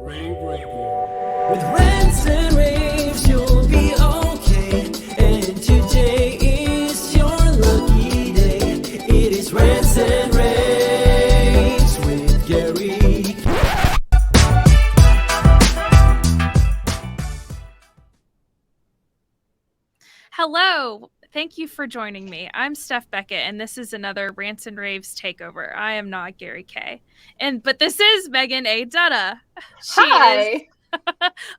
rAVe Radio. With rants and raves, you'll be okay. And today is your lucky day. It is rants and raves with Gary. Hello. Thank you for joining me. I'm Steph Beckett, and this is another Rants and Raves takeover. I am not Gary K. But this is Megan A. Dutta. She is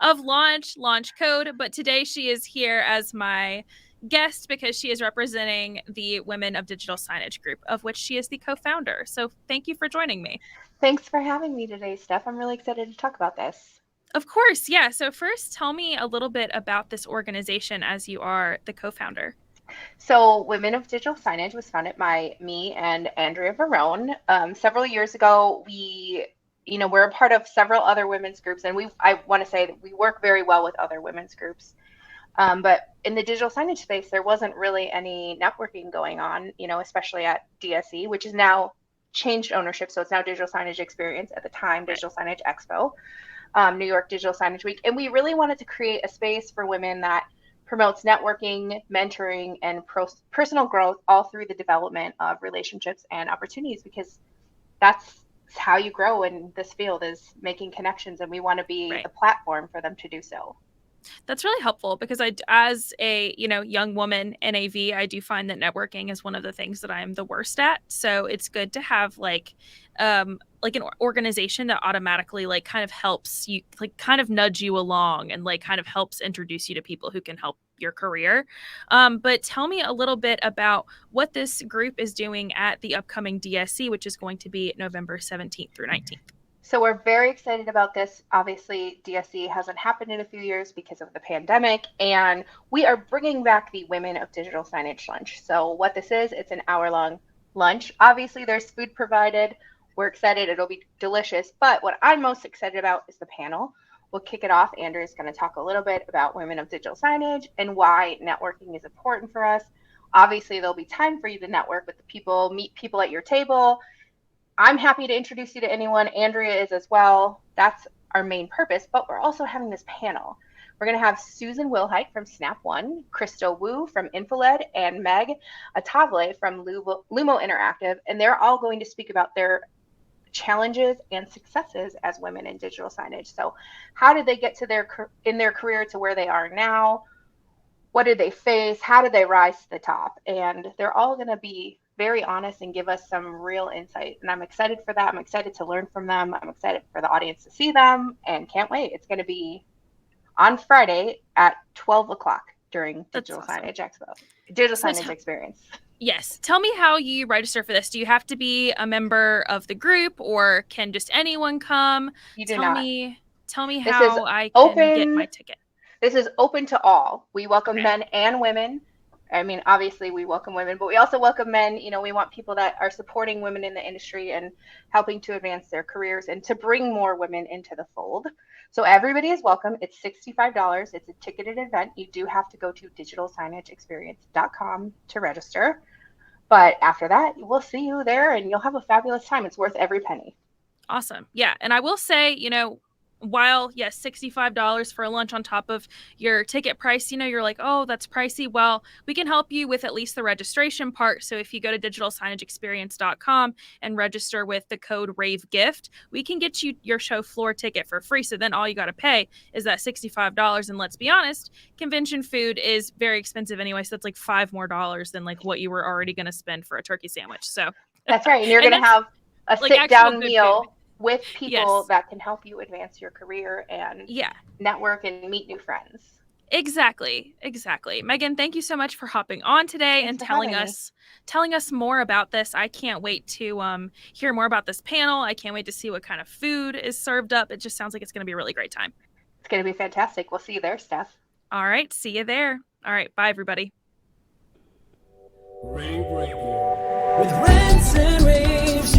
of Launch Code, but today she is here as my guest because she is representing the Women of Digital Signage group, of which she is the co-founder. So thank you for joining me. Thanks for having me today, Steph. I'm really excited to talk about this. Of course, yeah. So first, tell me a little bit about this organization as you are the co-founder. So Women of Digital Signage was founded by me and Andrea Verone. Several years ago, we're a part of several other women's groups, and I want to say that we work very well with other women's groups. But in the digital signage space, there wasn't really any networking going on, especially at DSE, which is now changed ownership. So it's now Digital Signage Experience, at the time, Digital Signage Expo, New York Digital Signage Week. And we really wanted to create a space for women that promotes networking, mentoring, and personal growth all through the development of relationships and opportunities, because that's how you grow in this field, is making connections, and we want to be the platform for them to do so. That's really helpful because as a young woman in AV, I do find that networking is one of the things that I'm the worst at. So it's good to have like an organization that automatically kind of helps you, kind of nudge you along and kind of helps introduce you to people who can help your career. But tell me a little bit about what this group is doing at the upcoming DSE, which is going to be November 17th through 19th. So we're very excited about this. Obviously, DSE hasn't happened in a few years because of the pandemic, and we are bringing back the Women of Digital Signage Lunch. So what this is, it's an hour-long lunch. Obviously, there's food provided. We're excited. It'll be delicious. But what I'm most excited about is the panel. We'll kick it off. Andrew's going to talk a little bit about Women of Digital Signage and why networking is important for us. Obviously, there'll be time for you to network with the people, meet people at your table. I'm happy to introduce you to anyone. Andrea is as well. That's our main purpose, but we're also having this panel. We're going to have Susan Wilhite from Snap One, Crystal Wu from InfoLed, and Meg Atavle from Lumo Interactive, and they're all going to speak about their challenges and successes as women in digital signage. So how did they get to in their career to where they are now? What did they face? How did they rise to the top? And they're all going to be very honest and give us some real insight. And I'm excited for that. I'm excited to learn from them. I'm excited for the audience to see them, and can't wait. It's going to be on Friday at 12 o'clock during Digital Signage Expo, Digital Signage Experience. Yes. Tell me how you register for this. Do you have to be a member of the group, or can just anyone come? You do not. Tell me how I can get my ticket. This is open to all. We welcome men and women. I mean, obviously we welcome women, but we also welcome men. We want people that are supporting women in the industry and helping to advance their careers and to bring more women into the fold. So everybody is welcome. It's $65. It's a ticketed event. You do have to go to digitalsignageexperience.com to register. But after that, we'll see you there and you'll have a fabulous time. It's worth every penny. Awesome. Yeah. And I will say, while, yes, $65 for a lunch on top of your ticket price, you're like, oh, that's pricey. Well, we can help you with at least the registration part. So if you go to digitalsignageexperience.com and register with the code rAVEGIFT, we can get you your show floor ticket for free. So then all you got to pay is that $65. And let's be honest, convention food is very expensive anyway. So that's like $5 more than what you were already going to spend for a turkey sandwich. So that's right. And you're going to have a sit-down meal with people that can help you advance your career and network and meet new friends. Exactly. Megan, thank you so much for hopping on today and telling us more about this. I can't wait to hear more about this panel. I can't wait to see what kind of food is served up. It just sounds like it's going to be a really great time. It's going to be fantastic. We'll see you there, Steph. All right. See you there. All right. Bye, everybody. rAVe Radio. With rants and raves,